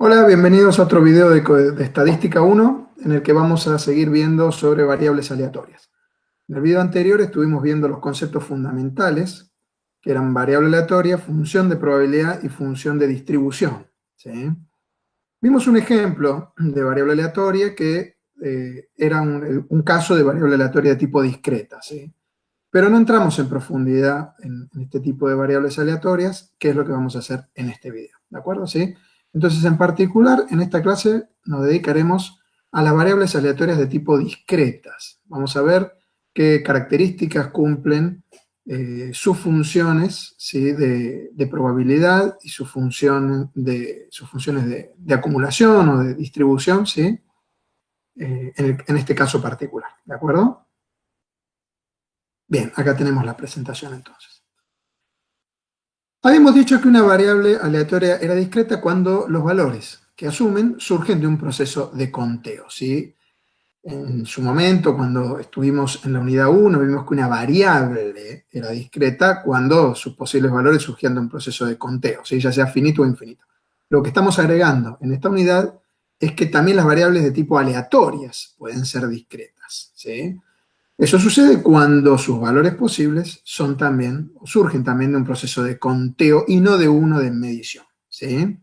Hola, bienvenidos a otro video de Estadística 1, en el que vamos a seguir viendo sobre variables aleatorias. En el video anterior estuvimos viendo los conceptos fundamentales, que eran variable aleatoria, función de probabilidad y función de distribución, ¿sí? Vimos un ejemplo de variable aleatoria que era un caso de variable aleatoria de tipo discreta, ¿sí? Pero no entramos en profundidad en este tipo de variables aleatorias, que es lo que vamos a hacer en este video, ¿de acuerdo? ¿Sí? Entonces, en particular, en esta clase nos dedicaremos a las variables aleatorias de tipo discretas. Vamos a ver qué características cumplen sus funciones, ¿sí? de probabilidad y sus funciones de acumulación o de distribución, ¿sí? En este caso particular, ¿de acuerdo? Bien, acá tenemos la presentación entonces. Habíamos dicho que una variable aleatoria era discreta cuando los valores que asumen surgen de un proceso de conteo, ¿sí? En su momento, cuando estuvimos en la unidad 1, vimos que una variable era discreta cuando sus posibles valores surgían de un proceso de conteo, ¿sí? Ya sea finito o infinito. Lo que estamos agregando en esta unidad es que también las variables de tipo aleatorias pueden ser discretas, ¿sí? Eso sucede cuando sus valores posibles son también, o surgen también de un proceso de conteo y no de uno de medición, ¿sí?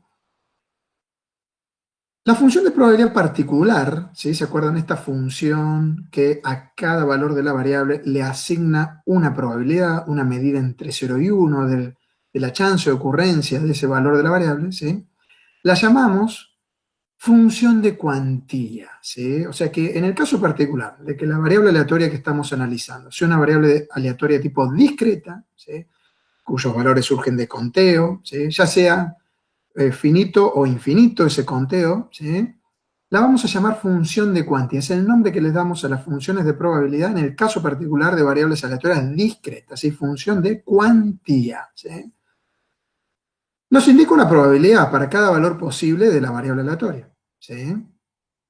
La función de probabilidad particular, ¿sí? ¿Se acuerdan? Esta función que a cada valor de la variable le asigna una probabilidad, una medida entre 0 y 1 de la chance de ocurrencia de ese valor de la variable, ¿sí? La llamamos función de cuantía, ¿sí? O sea que en el caso particular de que la variable aleatoria que estamos analizando sea una variable aleatoria de tipo discreta, ¿sí? Cuyos valores surgen de conteo, ¿sí? Ya sea finito o infinito ese conteo, ¿sí? La vamos a llamar función de cuantía. Es el nombre que les damos a las funciones de probabilidad en el caso particular de variables aleatorias discretas, ¿sí? Función de cuantía, ¿sí? Nos indica una probabilidad para cada valor posible de la variable aleatoria, ¿sí?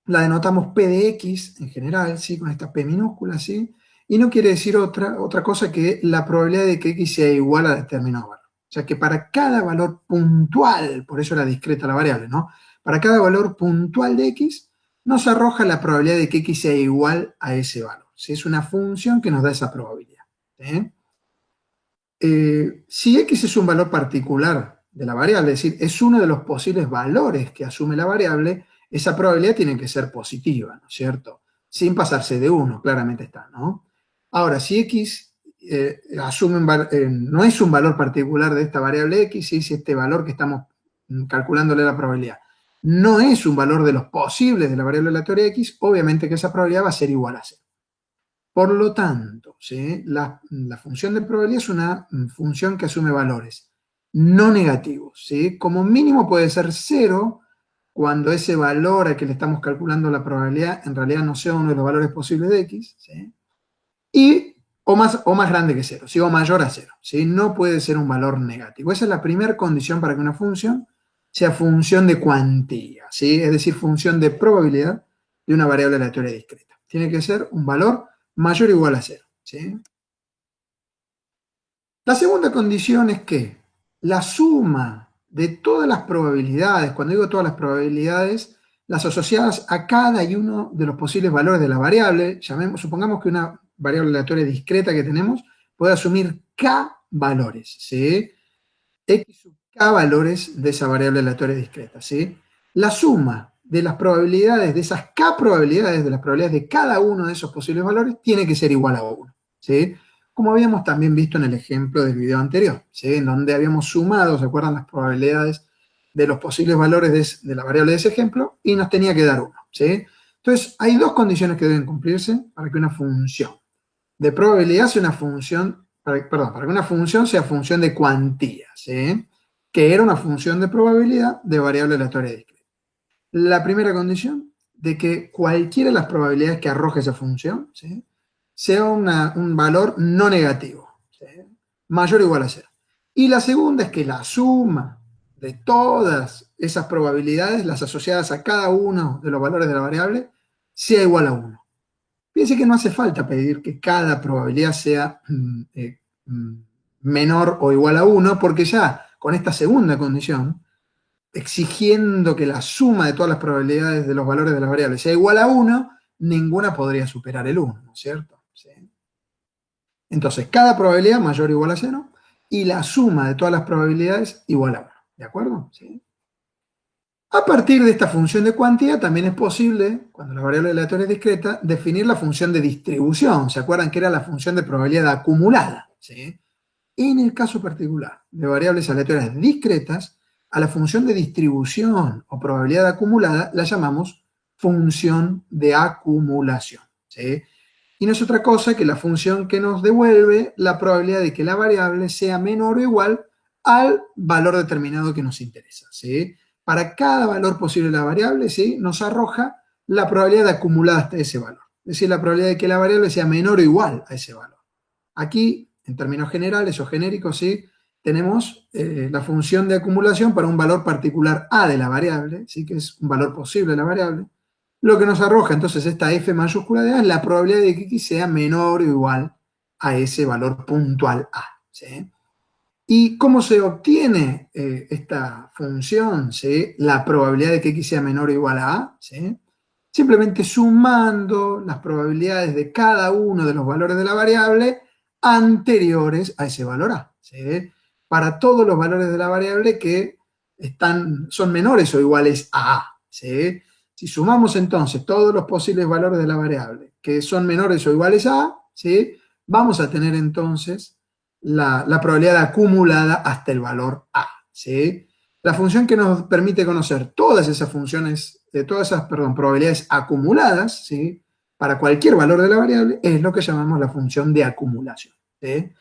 La denotamos P de X en general, ¿sí? Con esta P minúscula, ¿sí? Y no quiere decir otra cosa que la probabilidad de que X sea igual a determinado valor. O sea que para cada valor puntual, por eso era discreta la variable, ¿no? Para cada valor puntual de X, nos arroja la probabilidad de que X sea igual a ese valor, ¿sí? Es una función que nos da esa probabilidad, ¿sí? Si X es un valor particular de la variable, es decir, es uno de los posibles valores que asume la variable, esa probabilidad tiene que ser positiva, ¿no es cierto? Sin pasarse de 1, claramente está, ¿no? Ahora, si X no es un valor particular de esta variable X, ¿sí? Si este valor que estamos calculándole la probabilidad no es un valor de los posibles de la variable aleatoria X, obviamente que esa probabilidad va a ser igual a 0. Por lo tanto, ¿sí? La función de probabilidad es una función que asume valores no negativos, ¿sí? Como mínimo puede ser 0 cuando ese valor al que le estamos calculando la probabilidad en realidad no sea uno de los valores posibles de X, ¿sí? O más grande que 0, ¿sí? O mayor a 0, ¿sí? No puede ser un valor negativo. Esa es la primera condición para que una función sea función de cuantía, ¿sí? Es decir, función de probabilidad de una variable aleatoria discreta. Tiene que ser un valor mayor o igual a 0, ¿sí? La segunda condición es que la suma de todas las probabilidades, cuando digo todas las probabilidades, las asociadas a cada y uno de los posibles valores de la variable, supongamos que una variable aleatoria discreta que tenemos puede asumir k valores, ¿sí? X sub k valores de esa variable aleatoria discreta, ¿sí? La suma de las probabilidades, de esas k probabilidades, de las probabilidades de cada uno de esos posibles valores, tiene que ser igual a 1, ¿sí? Como habíamos también visto en el ejemplo del video anterior, ¿sí? En donde habíamos sumado, ¿se acuerdan? Las probabilidades de los posibles valores de la variable de ese ejemplo y nos tenía que dar 1, ¿sí? Entonces, hay dos condiciones que deben cumplirse para que una función de probabilidad sea una función, para que una función sea función de cuantía, ¿sí? Que era una función de probabilidad de variable aleatoria discreta. La primera condición, de que cualquiera de las probabilidades que arroje esa función, ¿sí? Sea un valor no negativo, ¿sí? Mayor o igual a 0. Y la segunda es que la suma de todas esas probabilidades, las asociadas a cada uno de los valores de la variable, sea igual a 1. Fíjense que no hace falta pedir que cada probabilidad sea menor o igual a 1, porque ya con esta segunda condición exigiendo que la suma de todas las probabilidades de los valores de las variables sea igual a 1, ninguna podría superar el 1, ¿no es cierto? ¿Sí? Entonces, cada probabilidad mayor o igual a 0 y la suma de todas las probabilidades igual a 1, ¿de acuerdo? ¿Sí? A partir de esta función de cuantía también es posible, cuando la variable aleatoria es discreta, definir la función de distribución. ¿Se acuerdan que era la función de probabilidad acumulada? ¿Sí? En el caso particular de variables aleatorias discretas, a la función de distribución o probabilidad acumulada la llamamos función de acumulación. ¿Sí? Y no es otra cosa que la función que nos devuelve la probabilidad de que la variable sea menor o igual al valor determinado que nos interesa. ¿Sí? Para cada valor posible de la variable, ¿sí?, nos arroja la probabilidad de acumulada hasta ese valor. Es decir, la probabilidad de que la variable sea menor o igual a ese valor. Aquí, en términos generales o genéricos, ¿sí?, tenemos la función de acumulación para un valor particular A de la variable, ¿sí?, que es un valor posible de la variable. Lo que nos arroja entonces esta F mayúscula de A es la probabilidad de que X sea menor o igual a ese valor puntual A. ¿Sí? ¿Y cómo se obtiene esta función? ¿Sí? La probabilidad de que X sea menor o igual a A. ¿Sí? Simplemente sumando las probabilidades de cada uno de los valores de la variable anteriores a ese valor A. ¿Sí? Para todos los valores de la variable que son menores o iguales a A. ¿Sí? Si sumamos entonces todos los posibles valores de la variable que son menores o iguales a A, ¿sí?, vamos a tener entonces la probabilidad acumulada hasta el valor A. ¿Sí? La función que nos permite conocer todas esas funciones, probabilidades acumuladas, ¿sí?, para cualquier valor de la variable, es lo que llamamos la función de acumulación. ¿Sí?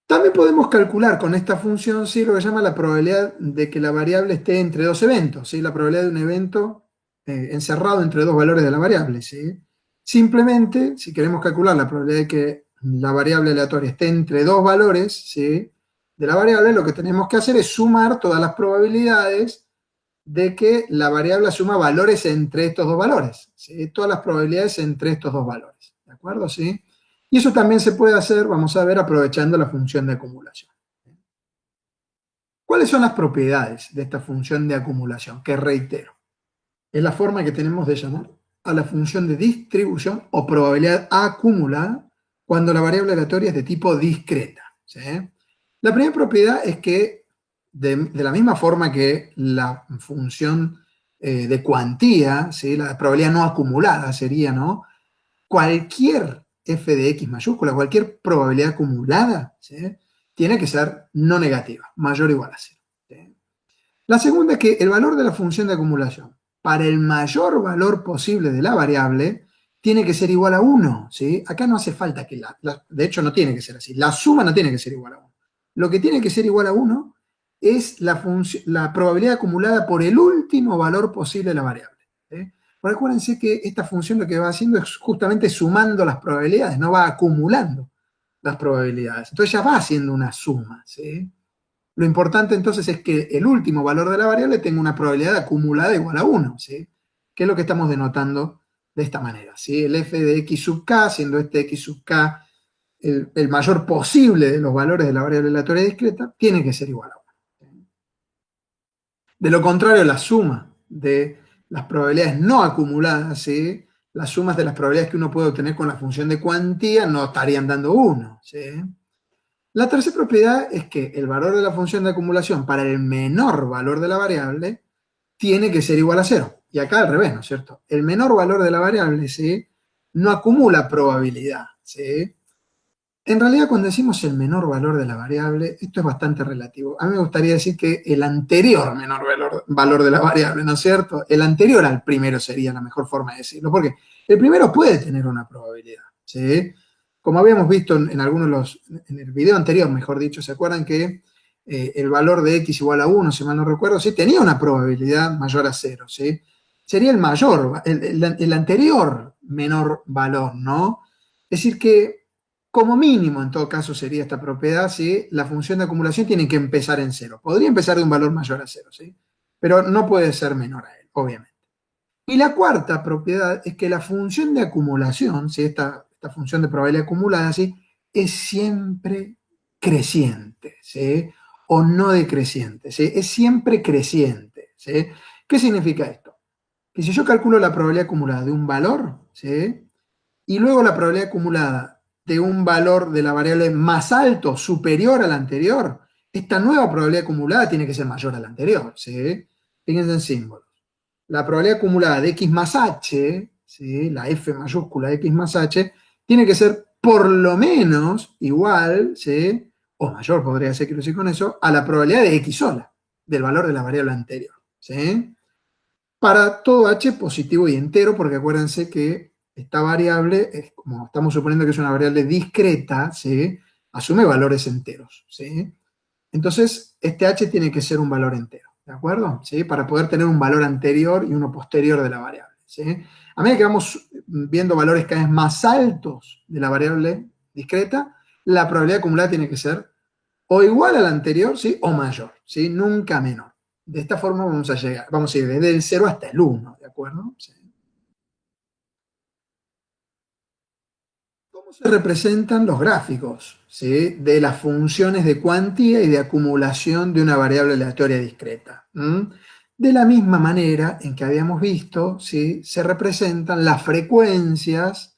También podemos calcular con esta función, ¿sí?, lo que se llama la probabilidad de que la variable esté entre dos eventos, ¿sí?, la probabilidad de un evento encerrado entre dos valores de la variable. ¿Sí? Simplemente, si queremos calcular la probabilidad de que la variable aleatoria esté entre dos valores, ¿sí?, de la variable, lo que tenemos que hacer es sumar todas las probabilidades de que la variable suma valores entre estos dos valores, ¿sí?, todas las probabilidades entre estos dos valores. ¿De acuerdo? ¿Sí? Y eso también se puede hacer, vamos a ver, aprovechando la función de acumulación. ¿Cuáles son las propiedades de esta función de acumulación? Que reitero, es la forma que tenemos de llamar a la función de distribución o probabilidad acumulada cuando la variable aleatoria es de tipo discreta. ¿Sí? La primera propiedad es que, de la misma forma que la función de cuantía, ¿sí?, la probabilidad no acumulada sería, ¿no?, cualquier f de x mayúscula, cualquier probabilidad acumulada, ¿sí?, tiene que ser no negativa, mayor o igual a 0. ¿Sí? La segunda es que el valor de la función de acumulación para el mayor valor posible de la variable tiene que ser igual a 1. ¿Sí? Acá no hace falta que de hecho no tiene que ser así, la suma no tiene que ser igual a 1. Lo que tiene que ser igual a 1 es la probabilidad acumulada por el último valor posible de la variable. ¿Sí? Pero acuérdense que esta función lo que va haciendo es justamente sumando las probabilidades, no va acumulando las probabilidades. Entonces ya va haciendo una suma. ¿Sí? Lo importante entonces es que el último valor de la variable tenga una probabilidad acumulada igual a 1, ¿sí?, que es lo que estamos denotando de esta manera. ¿Sí? El f de x sub k, siendo este x sub k el mayor posible de los valores de la variable aleatoria discreta, tiene que ser igual a 1. De lo contrario, la suma de las probabilidades no acumuladas, ¿sí?, las sumas de las probabilidades que uno puede obtener con la función de cuantía no estarían dando 1. ¿Sí? La tercera propiedad es que el valor de la función de acumulación para el menor valor de la variable tiene que ser igual a 0. Y acá al revés, ¿no es cierto? El menor valor de la variable, ¿sí?, no acumula probabilidad. ¿Sí? En realidad, cuando decimos el menor valor de la variable, esto es bastante relativo. A mí me gustaría decir que el anterior menor valor de la variable, ¿no es cierto? El anterior al primero sería la mejor forma de decirlo, porque el primero puede tener una probabilidad. ¿Sí? Como habíamos visto en el video anterior, mejor dicho, ¿se acuerdan que el valor de x igual a 1, si mal no recuerdo, sí tenía una probabilidad mayor a 0? ¿Sí? Sería el mayor, el anterior menor valor, ¿no? Es decir que, como mínimo, en todo caso, sería esta propiedad si la función de acumulación tiene que empezar en 0. Podría empezar de un valor mayor a 0, ¿sí?, pero no puede ser menor a él, obviamente. Y la cuarta propiedad es que la función de acumulación, ¿sí?, esta función de probabilidad acumulada, ¿sí?, es siempre creciente. ¿Sí? o no decreciente, ¿sí? Es siempre creciente, ¿sí? ¿Qué significa esto? Que si yo calculo la probabilidad acumulada de un valor, ¿sí? Y luego la probabilidad acumulada de un valor de la variable más alto, superior al anterior, esta nueva probabilidad acumulada tiene que ser mayor a la anterior, ¿sí? Fíjense en símbolos. La probabilidad acumulada de x más h, ¿sí? La f mayúscula de x más h, tiene que ser por lo menos igual, ¿sí? O mayor podría ser, quiero decir con eso, a la probabilidad de x sola, del valor de la variable anterior, ¿sí? Para todo h positivo y entero, porque acuérdense que esta variable, como estamos suponiendo que es una variable discreta, ¿sí? Asume valores enteros, ¿sí? Entonces, este h tiene que ser un valor entero, ¿de acuerdo? ¿Sí? Para poder tener un valor anterior y uno posterior de la variable, ¿sí? A medida que vamos viendo valores cada vez más altos de la variable discreta, la probabilidad acumulada tiene que ser o igual al anterior, ¿sí? O mayor, ¿sí? Nunca menor. De esta forma vamos a llegar, vamos a ir desde el 0 hasta el 1, ¿de acuerdo? ¿Sí? ¿Cómo se representan los gráficos, ¿sí? De las funciones de cuantía y de acumulación de una variable aleatoria discreta? De la misma manera en que habíamos visto, ¿sí? Se representan las frecuencias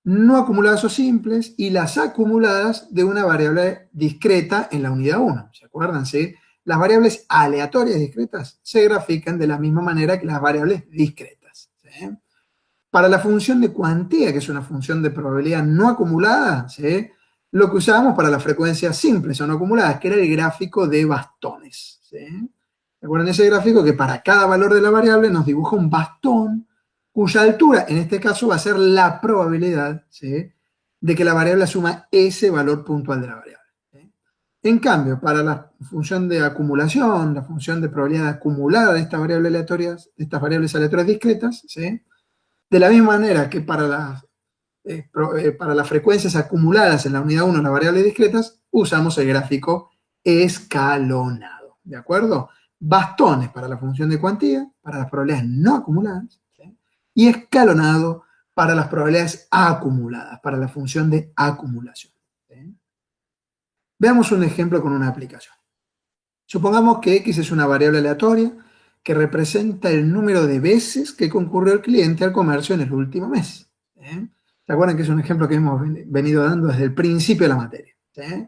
no acumuladas o simples y las acumuladas de una variable discreta en la unidad 1. ¿Se acuerdan? ¿Sí? Las variables aleatorias discretas se grafican de la misma manera que las variables discretas. ¿Sí? Para la función de cuantía, que es una función de probabilidad no acumulada, ¿sí? Lo que usábamos para las frecuencias simples o no acumuladas, que era el gráfico de bastones. ¿Sí? Recuerden ese gráfico que para cada valor de la variable nos dibuja un bastón cuya altura, en este caso, va a ser la probabilidad, ¿sí? De que la variable asuma ese valor puntual de la variable. ¿Sí? En cambio, para la función de acumulación, la función de probabilidad acumulada de estas variables aleatorias, de estas variables aleatorias discretas, ¿sí? De la misma manera que para las frecuencias acumuladas en la unidad 1, las variables discretas, usamos el gráfico escalonado. ¿De acuerdo? Bastones para la función de cuantía, para las probabilidades no acumuladas, ¿sí? Y escalonado para las probabilidades acumuladas, para la función de acumulación. ¿Sí? Veamos un ejemplo con una aplicación. Supongamos que x es una variable aleatoria que representa el número de veces que concurrió el cliente al comercio en el último mes. ¿Sí? ¿Se acuerdan que es un ejemplo que hemos venido dando desde el principio de la materia? ¿Sí?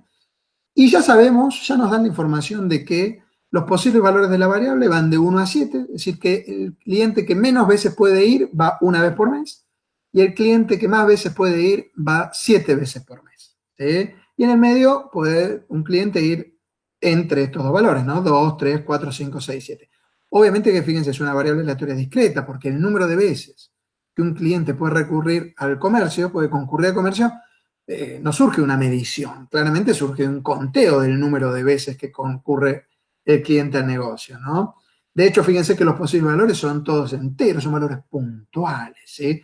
Y ya sabemos, ya nos dan la información de que los posibles valores de la variable van de 1 a 7, es decir, que el cliente que menos veces puede ir va una vez por mes, y el cliente que más veces puede ir va 7 veces por mes. ¿Sí? Y en el medio puede un cliente ir entre estos dos valores, ¿no? 2, 3, 4, 5, 6, 7. Obviamente que fíjense, es una variable aleatoria discreta, porque el número de veces que un cliente puede recurrir al comercio, puede concurrir al comercio, no surge una medición, claramente surge un conteo del número de veces que concurre el cliente al negocio, ¿no? De hecho, fíjense que los posibles valores son todos enteros, son valores puntuales, ¿sí?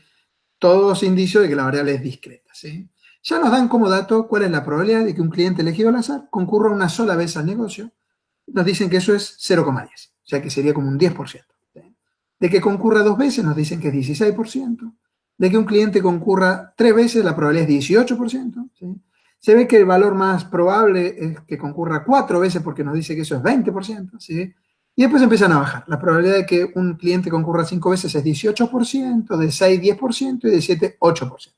Todos indicios de que la variable es discreta, ¿sí? Ya nos dan como dato cuál es la probabilidad de que un cliente elegido al azar concurra una sola vez al negocio. Nos dicen que eso es 0,10, o sea que sería como un 10%. ¿Sí? De que concurra dos veces nos dicen que es 16%. De que un cliente concurra tres veces la probabilidad es 18%. ¿Sí? Se ve que el valor más probable es que concurra cuatro veces porque nos dice que eso es 20%. ¿Sí? Y después empiezan a bajar. La probabilidad de que un cliente concurra 5 veces es 18%, de 6 10% y de 7 8%.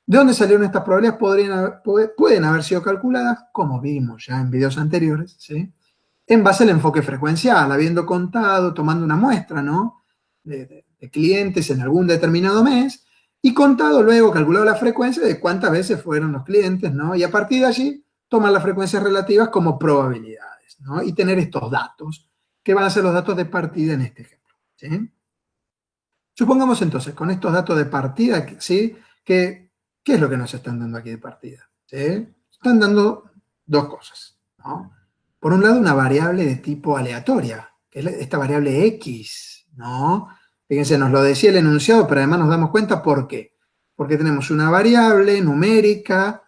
¿De dónde salieron estas probabilidades? Pueden haber sido calculadas, como vimos ya en videos anteriores, ¿sí? En base al enfoque frecuencial, habiendo contado, tomando una muestra, ¿no? De clientes en algún determinado mes, y contado luego, calculado la frecuencia de cuántas veces fueron los clientes, ¿no? Y a partir de allí, tomar las frecuencias relativas como probabilidades, ¿no? Y tener estos datos, que van a ser los datos de partida en este ejemplo, ¿sí? Supongamos entonces, con estos datos de partida, ¿sí? ¿Qué es lo que nos están dando aquí de partida? ¿Sí? Están dando dos cosas, ¿no? Por un lado, una variable de tipo aleatoria, que es esta variable x, ¿no? Fíjense, nos lo decía el enunciado, pero además nos damos cuenta por qué. Porque tenemos una variable numérica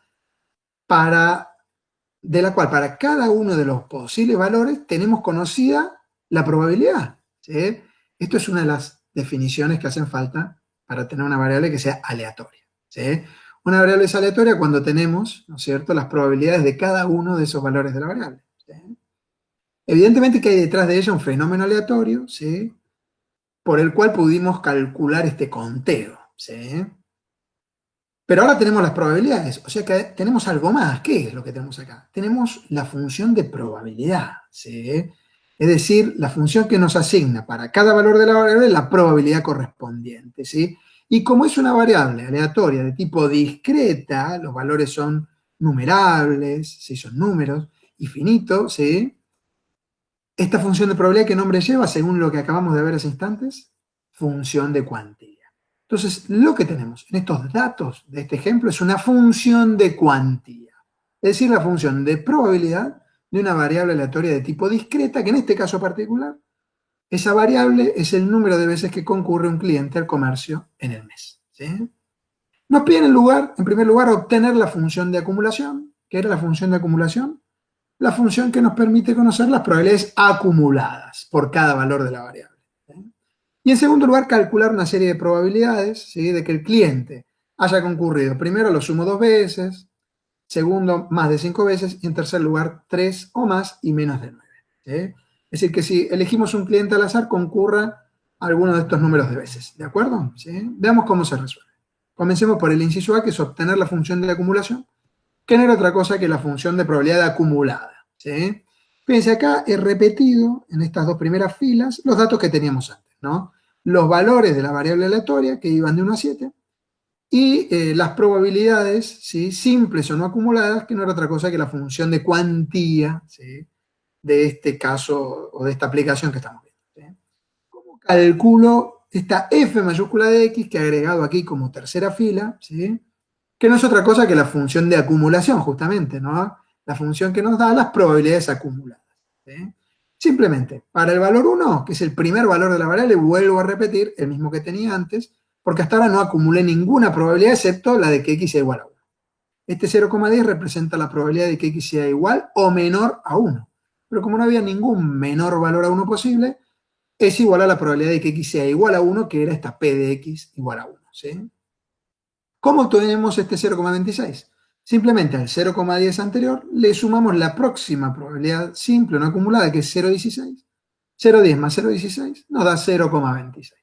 de la cual para cada uno de los posibles valores tenemos conocida la probabilidad, ¿sí? Esto es una de las definiciones que hacen falta para tener una variable que sea aleatoria, ¿sí? Una variable es aleatoria cuando tenemos, ¿no es cierto?, las probabilidades de cada uno de esos valores de la variable, ¿sí? Evidentemente que hay detrás de ella un fenómeno aleatorio, ¿sí? Por el cual pudimos calcular este conteo, ¿sí? Pero ahora tenemos las probabilidades, o sea que tenemos algo más. ¿Qué es lo que tenemos acá? Tenemos la función de probabilidad, ¿sí? Es decir, la función que nos asigna para cada valor de la variable la probabilidad correspondiente, ¿sí? Y como es una variable aleatoria de tipo discreta, los valores son numerables, ¿sí? Son números, y finitos, ¿sí? Esta función de probabilidad, ¿qué nombre lleva según lo que acabamos de ver hace instantes? Función de cuantía. Entonces, lo que tenemos en estos datos de este ejemplo es una función de cuantía, es decir, la función de probabilidad de una variable aleatoria de tipo discreta, que en este caso particular, esa variable es el número de veces que concurre un cliente al comercio en el mes, ¿sí? Nos piden en primer lugar, obtener la función de acumulación. ¿Qué era la función de acumulación? La función que nos permite conocer las probabilidades acumuladas por cada valor de la variable. ¿Sí? Y en segundo lugar, calcular una serie de probabilidades, ¿sí? De que el cliente haya concurrido. Primero lo sumo 2 veces, segundo más de 5 veces y en tercer lugar 3 o más y menos de 9. ¿Sí? Es decir, que si elegimos un cliente al azar, concurra alguno de estos números de veces. ¿De acuerdo? ¿Sí? Veamos cómo se resuelve. Comencemos por el inciso A, que es obtener la función de acumulación, que no era otra cosa que la función de probabilidad acumulada, ¿sí? Fíjense, acá he repetido en estas dos primeras filas los datos que teníamos antes, ¿no? Los valores de la variable aleatoria, que iban de 1 a 7, y las probabilidades, ¿sí? Simples o no acumuladas, que no era otra cosa que la función de cuantía, ¿sí? De este caso o de esta aplicación que estamos viendo, ¿sí? ¿Cómo calculo esta f mayúscula de x que he agregado aquí como tercera fila, ¿sí? Que no es otra cosa que la función de acumulación, justamente, ¿no? La función que nos da las probabilidades acumuladas, ¿sí? Simplemente, para el valor 1, que es el primer valor de la variable, vuelvo a repetir el mismo que tenía antes, porque hasta ahora no acumulé ninguna probabilidad excepto la de que x sea igual a 1. Este 0,10 representa la probabilidad de que x sea igual o menor a 1. Pero como no había ningún menor valor a 1 posible, es igual a la probabilidad de que x sea igual a 1, que era esta p de x igual a 1, ¿sí? ¿Cómo obtenemos este 0,26? Simplemente al 0,10 anterior le sumamos la próxima probabilidad simple o no acumulada, que es 0,16. 0,10 más 0,16 nos da 0,26.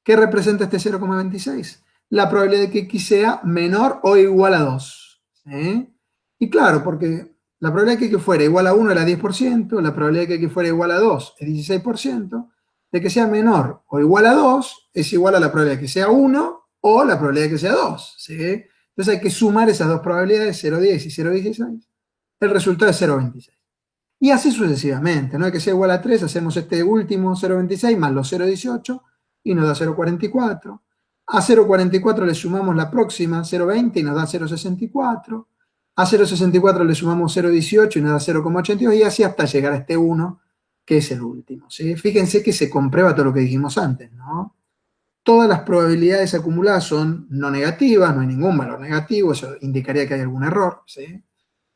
¿Qué representa este 0,26? La probabilidad de que x sea menor o igual a 2. ¿Sí? Y claro, porque la probabilidad de que x fuera igual a 1 era 10%, la probabilidad de que x fuera igual a 2 es 16%, de que sea menor o igual a 2 es igual a la probabilidad de que sea 1 o la probabilidad de que sea 2. ¿Sí? Entonces hay que sumar esas dos probabilidades, 0,10 y 0,16. El resultado es 0,26. Y así sucesivamente, ¿no? De que sea igual a 3, hacemos este último 0,26 más los 0,18 y nos da 0,44. A 0,44 le sumamos la próxima 0,20 y nos da 0,64. A 0,64 le sumamos 0,18 y nos da 0,82 y así hasta llegar a este 1, que es el último, ¿sí? Fíjense que se comprueba todo lo que dijimos antes, ¿no? Todas las probabilidades acumuladas son no negativas, no hay ningún valor negativo, eso indicaría que hay algún error, ¿sí?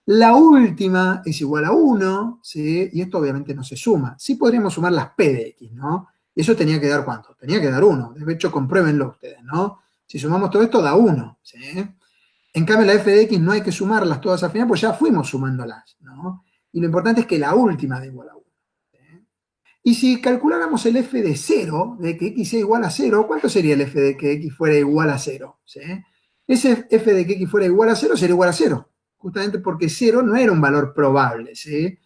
La última es igual a 1, ¿sí? Y esto obviamente no se suma. Sí podríamos sumar las p de x, ¿no? Y eso tenía que dar ¿cuánto? Tenía que dar 1. De hecho, compruébenlo ustedes, ¿no? Si sumamos todo esto, da 1, ¿sí? En cambio, la f de x no hay que sumarlas todas al final, pues ya fuimos sumándolas, ¿no? Y lo importante es que la última da igual a 1. ¿Sí? Y si calculáramos el f de 0, de que x sea igual a 0, ¿cuánto sería el f de que x fuera igual a 0? ¿Sí? Ese f de que x fuera igual a 0 sería igual a 0, justamente porque 0 no era un valor probable, ¿sí?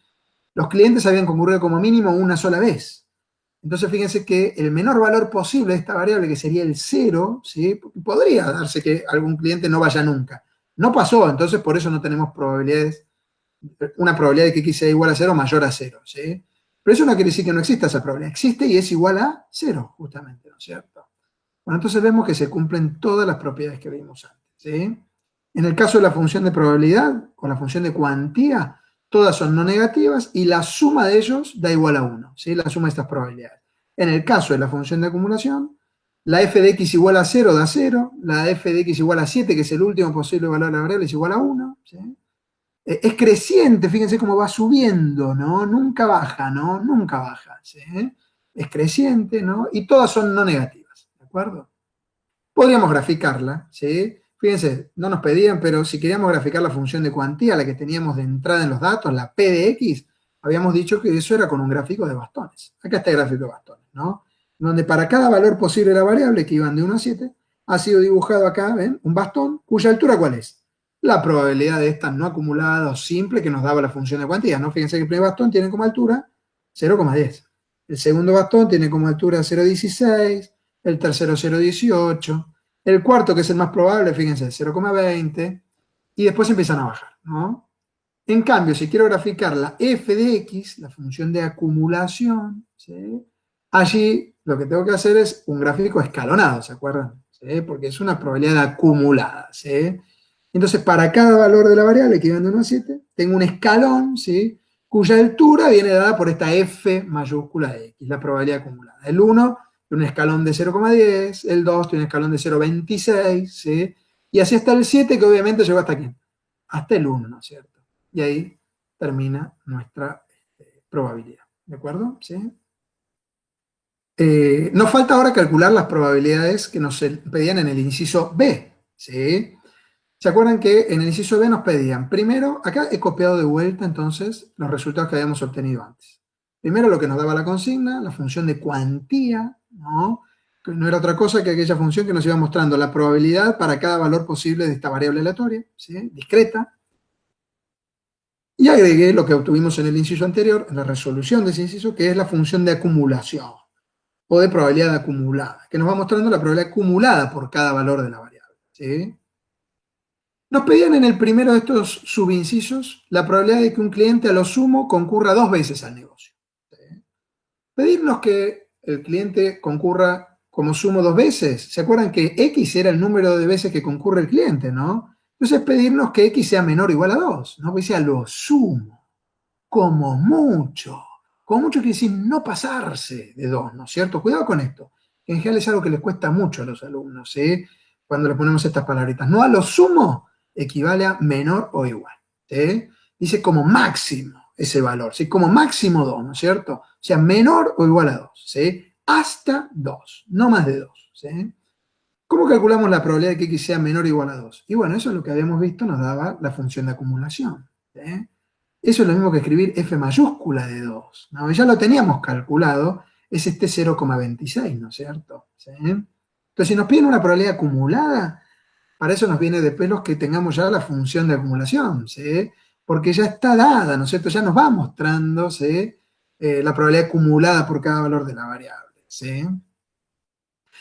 Los clientes habían concurrido como mínimo una sola vez. Entonces fíjense que el menor valor posible de esta variable, que sería el 0, ¿sí? Podría darse que algún cliente no vaya nunca. No pasó, entonces por eso no tenemos probabilidades, una probabilidad de que x sea igual a 0 mayor a 0, ¿sí? Pero eso no quiere decir que no exista esa probabilidad. Existe y es igual a 0, justamente, ¿no es cierto? Bueno, entonces vemos que se cumplen todas las propiedades que vimos antes, ¿sí? En el caso de la función de probabilidad o la función de cuantía, todas son no negativas y la suma de ellos da igual a 1, ¿sí? La suma de estas probabilidades. En el caso de la función de acumulación, la f de x igual a 0 da 0, la f de x igual a 7, que es el último posible valor de la variable, es igual a 1, ¿sí? Es creciente, fíjense cómo va subiendo, ¿no? Nunca baja, ¿no? Nunca baja, ¿sí? Es creciente, ¿no? Y todas son no negativas, ¿de acuerdo? Podríamos graficarla, ¿sí? Fíjense, no nos pedían, pero si queríamos graficar la función de cuantía, la que teníamos de entrada en los datos, la p de x, habíamos dicho que eso era con un gráfico de bastones. Acá está el gráfico de bastones, ¿no? Donde para cada valor posible de la variable, que iban de 1 a 7, ha sido dibujado acá, ¿ven? Un bastón, cuya altura, ¿cuál es? La probabilidad de estas no acumuladas o simple que nos daba la función de cuantía, ¿no? Fíjense que el primer bastón tiene como altura 0,10. El segundo bastón tiene como altura 0,16, el tercero 0,18, el cuarto, que es el más probable, fíjense, 0,20, y después empiezan a bajar, ¿no? En cambio, si quiero graficar la f de x, la función de acumulación, ¿sí? Allí lo que tengo que hacer es un gráfico escalonado, ¿se acuerdan? ¿Sí? Porque es una probabilidad acumulada, ¿sí? Entonces, para cada valor de la variable que va de 1 a 7, tengo un escalón, ¿sí? Cuya altura viene dada por esta f mayúscula de x, la probabilidad acumulada. El 1 tiene un escalón de 0,10, el 2 tiene un escalón de 0,26, ¿sí? Y así hasta el 7, que obviamente llegó hasta aquí, hasta el 1, ¿no es cierto? Y ahí termina nuestra probabilidad, ¿de acuerdo? ¿Sí? Nos falta ahora calcular las probabilidades que nos pedían en el inciso B, ¿sí? ¿Se acuerdan que en el inciso B nos pedían, primero, acá he copiado de vuelta entonces los resultados que habíamos obtenido antes. Primero lo que nos daba la consigna, la función de cuantía, ¿no? Que no era otra cosa que aquella función que nos iba mostrando la probabilidad para cada valor posible de esta variable aleatoria, ¿sí? Discreta. Y agregué lo que obtuvimos en el inciso anterior, en la resolución de ese inciso, que es la función de acumulación o de probabilidad acumulada, que nos va mostrando la probabilidad acumulada por cada valor de la variable, ¿sí? Nos pedían en el primero de estos subincisos la probabilidad de que un cliente a lo sumo concurra 2 veces al negocio, ¿sí? Pedirnos que el cliente concurra como sumo 2 veces. ¿Se acuerdan que X era el número de veces que concurre el cliente, no? Entonces pedirnos que X sea menor o igual a 2, ¿no? Que sea lo sumo, como mucho. Como mucho quiere decir no pasarse de 2, ¿no es cierto? Cuidado con esto. En general es algo que les cuesta mucho a los alumnos, ¿sí? Cuando le ponemos estas palabritas. No a lo sumo equivale a menor o igual, ¿sí? Dice como máximo ese valor, ¿sí? Como máximo 2, ¿no es cierto? O sea, menor o igual a 2, ¿sí? Hasta 2, no más de 2, ¿sí? ¿Cómo calculamos la probabilidad de que X sea menor o igual a 2? Y bueno, eso es lo que habíamos visto, nos daba la función de acumulación, ¿sí? Eso es lo mismo que escribir f mayúscula de 2, ¿no? Ya lo teníamos calculado, es este 0,26, ¿no es cierto? ¿Sí? Entonces, si nos piden una probabilidad acumulada, para eso nos viene de pelos que tengamos ya la función de acumulación, ¿sí? Porque ya está dada, ¿no es cierto? Ya nos va mostrando, ¿sí? La probabilidad acumulada por cada valor de la variable, ¿sí?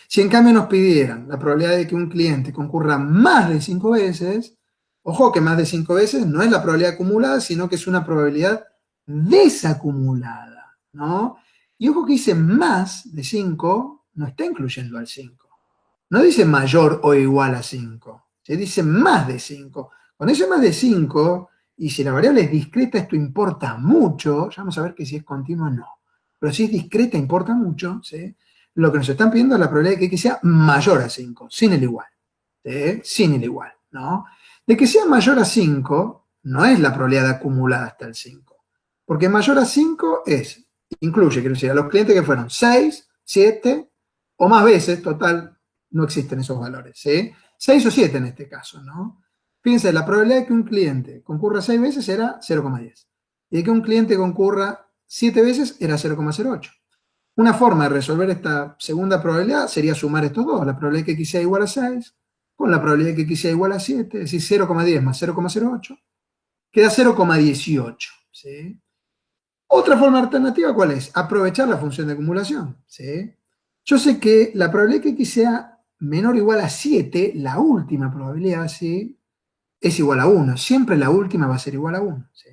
Si en cambio nos pidieran la probabilidad de que un cliente concurra más de 5 veces, ojo que más de 5 veces no es la probabilidad acumulada, sino que es una probabilidad desacumulada, ¿no? Y ojo que dice más de 5, no está incluyendo al 5. No dice mayor o igual a 5, se dice más de 5. Cuando dice más de 5, y si la variable es discreta, esto importa mucho, ya vamos a ver que si es continua no. Pero si es discreta importa mucho, ¿sí? Lo que nos están pidiendo es la probabilidad de que X sea mayor a 5, sin el igual, ¿sí? Sin el igual, ¿no? De que sea mayor a 5, no es la probabilidad acumulada hasta el 5, porque mayor a 5 incluye, quiero decir, a los clientes que fueron 6, 7 o más veces, total, no existen esos valores, ¿sí? 6 o 7 en este caso, ¿no? Fíjense, la probabilidad de que un cliente concurra 6 veces era 0,10, y de que un cliente concurra 7 veces era 0,08. Una forma de resolver esta segunda probabilidad sería sumar estos dos, la probabilidad de que X sea igual a 6 con la probabilidad de que X sea igual a 7, es decir, 0,10 más 0,08, queda 0,18, ¿sí? Otra forma alternativa, ¿cuál es? Aprovechar la función de acumulación, ¿sí? Yo sé que la probabilidad de que X sea menor o igual a 7, la última probabilidad, ¿sí? Es igual a 1, siempre la última va a ser igual a 1, ¿sí?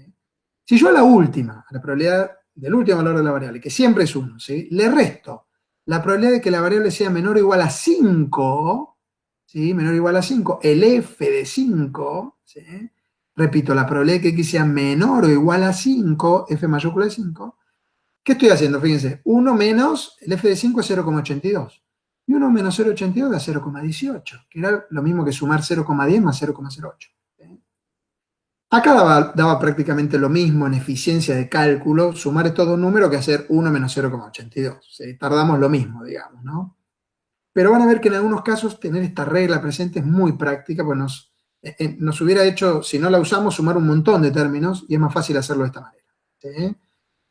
Si yo a la última, a la probabilidad del último valor de la variable, que siempre es 1, ¿sí? Le resto la probabilidad de que la variable sea menor o igual a 5, ¿sí? Menor o igual a 5, el f de 5, ¿sí? Repito, la probabilidad de que X sea menor o igual a 5, f mayúscula de 5. ¿Qué estoy haciendo? Fíjense, 1 menos, el f de 5 es 0,82. Y 1 menos 0,82 da 0,18, que era lo mismo que sumar 0,10 más 0,08. Acá daba prácticamente lo mismo en eficiencia de cálculo sumar estos dos números que hacer 1 menos 0,82. ¿Sí? Tardamos lo mismo, digamos, ¿no? Pero van a ver que en algunos casos tener esta regla presente es muy práctica, pues nos hubiera hecho, si no la usamos, sumar un montón de términos y es más fácil hacerlo de esta manera, ¿sí?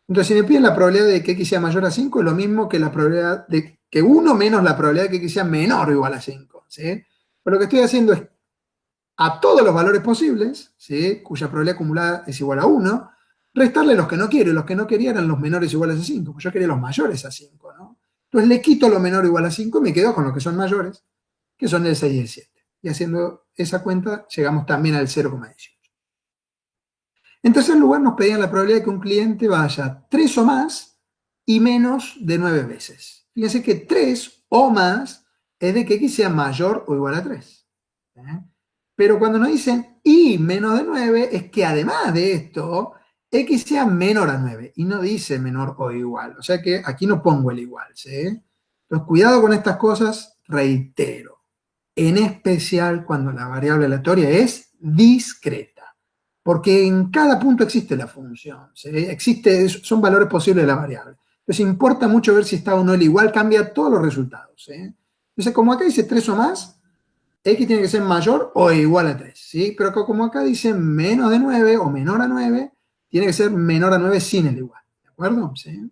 Entonces, si me piden la probabilidad de que x sea mayor a 5, es lo mismo que la probabilidad de que 1 menos la probabilidad de que x sea menor o igual a 5. ¿Sí? Pero lo que estoy haciendo es a todos los valores posibles, ¿sí? Cuya probabilidad acumulada es igual a 1, restarle los que no quiero, y los que no quería eran los menores iguales a 5, pues yo quería los mayores a 5, ¿no? Entonces le quito lo menor igual a 5 y me quedo con los que son mayores, que son el 6 y el 7. Y haciendo esa cuenta llegamos también al 0,18. En tercer lugar, nos pedían la probabilidad de que un cliente vaya 3 o más y menos de 9 veces. Fíjense que 3 o más es de que x sea mayor o igual a 3. ¿Eh? Pero cuando nos dicen y menos de 9, es que además de esto, x sea menor a 9. Y no dice menor o igual. O sea que aquí no pongo el igual. ¿Sí? Entonces, cuidado con estas cosas, reitero. En especial cuando la variable aleatoria es discreta. Porque en cada punto existe la función, ¿sí? Son valores posibles de la variable. Entonces importa mucho ver si está o no el igual, cambia todos los resultados. ¿Sí? Entonces, como acá dice 3 o más, x tiene que ser mayor o igual a 3. ¿Sí? Pero como acá dice menos de 9 o menor a 9, tiene que ser menor a 9 sin el igual. ¿De acuerdo? ¿Sí?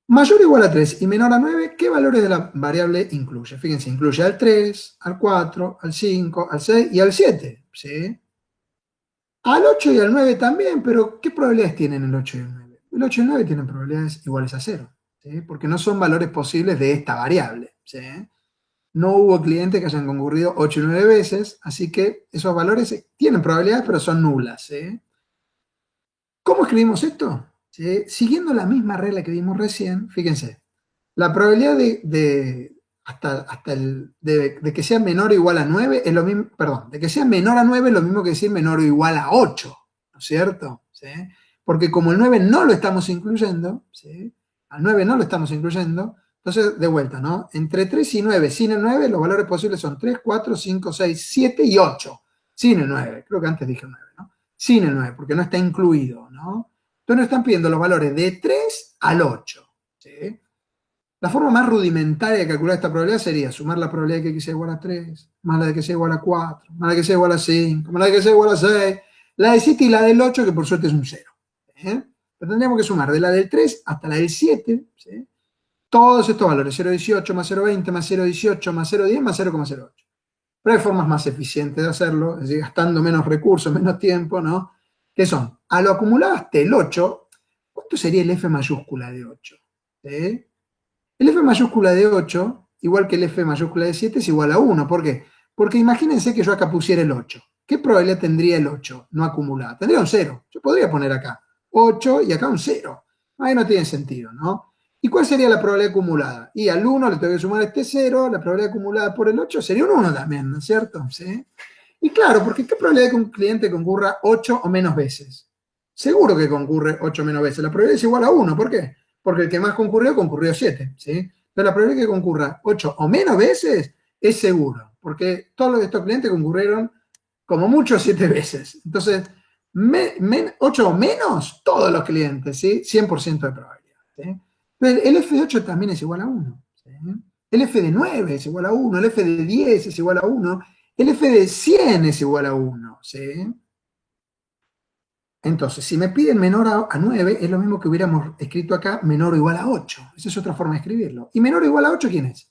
Mayor o igual a 3 y menor a 9, ¿qué valores de la variable incluye? Fíjense, incluye al 3, al 4, al 5, al 6 y al 7. ¿Sí? Al 8 y al 9 también, pero ¿qué probabilidades tienen el 8 y el 9? El 8 y el 9 tienen probabilidades iguales a cero, ¿sí? Porque no son valores posibles de esta variable. ¿Sí? No hubo clientes que hayan concurrido 8 y 9 veces, así que esos valores tienen probabilidades, pero son nulas. ¿Sí? ¿Cómo escribimos esto? ¿Sí? Siguiendo la misma regla que vimos recién, fíjense, la probabilidad de que sea menor o igual a 9 es lo mismo, perdón, de que sea menor a 9 es lo mismo que decir menor o igual a 8, ¿no es cierto? ¿Sí? Porque como el 9 no lo estamos incluyendo, ¿sí? Al 9 no lo estamos incluyendo, entonces de vuelta, ¿no? Entre 3 y 9, sin el 9, los valores posibles son 3, 4, 5, 6, 7 y 8. Sin el 9, creo que antes dije 9, ¿no? Sin el 9, porque no está incluido, ¿no? Entonces nos están pidiendo los valores de 3 al 8, ¿sí? La forma más rudimentaria de calcular esta probabilidad sería sumar la probabilidad de que x sea igual a 3, más la de que sea igual a 4, más la de que sea igual a 5, más la de que sea igual a 6, la del 7 y la del 8, que por suerte es un 0. ¿Eh? Pero tendríamos que sumar de la del 3 hasta la del 7, ¿sí? Todos estos valores, 0,18 más 0,20 más 0,18 más 0,10 más 0,08. Pero hay formas más eficientes de hacerlo, es decir, gastando menos recursos, menos tiempo, ¿no? Que son, a lo acumulado hasta el 8, ¿cuánto sería el f mayúscula de 8? ¿Sí? El f mayúscula de 8, igual que el f mayúscula de 7, es igual a 1. ¿Por qué? Porque imagínense que yo acá pusiera el 8. ¿Qué probabilidad tendría el 8 no acumulada? Tendría un 0. Yo podría poner acá 8 y acá un 0. Ahí no tiene sentido, ¿no? ¿Y cuál sería la probabilidad acumulada? Y al 1 le tengo que sumar este 0, la probabilidad acumulada por el 8 sería un 1 también, ¿no es cierto? ¿Sí? Y claro, porque ¿qué probabilidad de que un cliente concurra 8 o menos veces? Seguro que concurre 8 o menos veces. La probabilidad es igual a 1. ¿Por qué? Porque el que más concurrió 7. ¿Sí? Pero la probabilidad de que concurra 8 o menos veces es seguro. Porque todos estos clientes concurrieron como mucho 7 veces. Entonces, 8 o menos, todos los clientes, ¿sí? 100% de probabilidad. ¿Sí? Pero el f de 8 también es igual a 1. ¿Sí? El f de 9 es igual a 1. El f de 10 es igual a 1. El f de 100 es igual a 1. ¿Sí? Entonces, si me piden menor a 9, es lo mismo que hubiéramos escrito acá, menor o igual a 8. Esa es otra forma de escribirlo. ¿Y menor o igual a 8 quién es?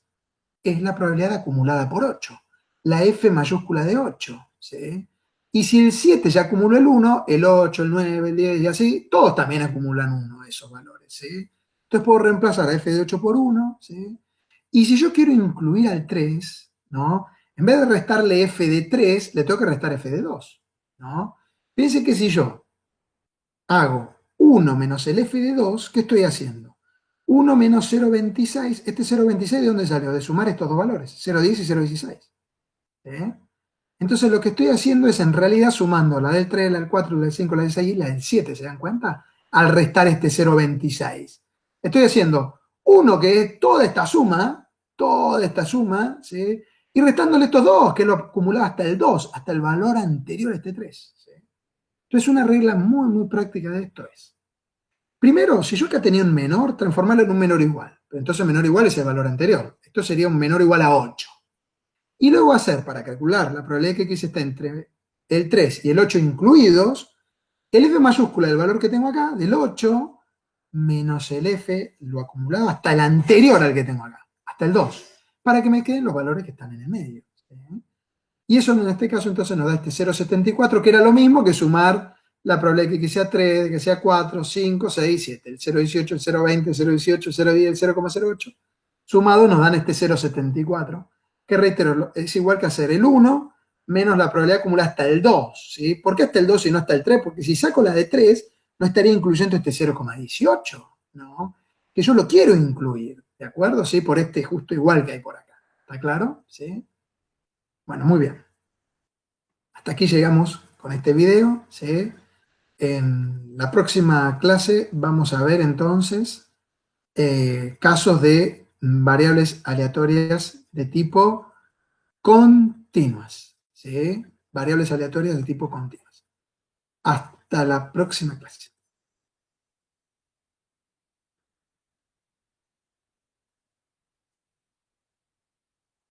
Es la probabilidad acumulada por 8. La F mayúscula de 8. ¿Sí? Y si el 7 ya acumuló el 1, el 8, el 9, el 10 y así, todos también acumulan 1 esos valores. ¿Sí? Entonces puedo reemplazar a F de 8 por 1. ¿Sí? Y si yo quiero incluir al 3, ¿no? En vez de restarle F de 3, le tengo que restar F de 2. ¿No? Piense que si yo hago 1 menos el f de 2, ¿qué estoy haciendo? 1 menos 0,26, este 0,26 ¿de dónde salió? De sumar estos dos valores, 0,10 y 0,16. ¿Eh? Entonces lo que estoy haciendo es en realidad sumando la del 3, la del 4, la del 5, la del 6 y la del 7, ¿se dan cuenta? Al restar este 0,26. Estoy haciendo 1 que es toda esta suma, ¿sí? Y restándole estos dos, que lo acumulaba hasta el 2, hasta el valor anterior a este 3. ¿Sí? Entonces una regla muy, muy práctica de esto es, primero, si yo acá tenía un menor, transformarlo en un menor igual. Pero entonces menor igual es el valor anterior. Esto sería un menor igual a 8. Y luego hacer, para calcular la probabilidad de que x está entre el 3 y el 8 incluidos, el f mayúscula del valor que tengo acá, del 8, menos el f, lo acumulado, hasta el anterior al que tengo acá, hasta el 2, para que me queden los valores que están en el medio. ¿Sí? Y eso en este caso entonces nos da este 0,74, que era lo mismo que sumar la probabilidad de que sea 3, de que sea 4, 5, 6, 7. El 0,18, el 0,20, el 0,18, el 0,10, el 0,08. Sumados nos dan este 0,74, que reitero, es igual que hacer el 1 menos la probabilidad acumulada hasta el 2. ¿Sí? ¿Por qué hasta el 2 y no hasta el 3? Porque si saco la de 3, no estaría incluyendo este 0,18, ¿no? Que yo lo quiero incluir, ¿de acuerdo? ¿Sí? Por este justo igual que hay por acá. ¿Está claro? ¿Sí? Bueno, muy bien. Hasta aquí llegamos con este video, ¿sí? En la próxima clase vamos a ver entonces casos de variables aleatorias de tipo continuas, ¿sí? Variables aleatorias de tipo continuas. Hasta la próxima clase.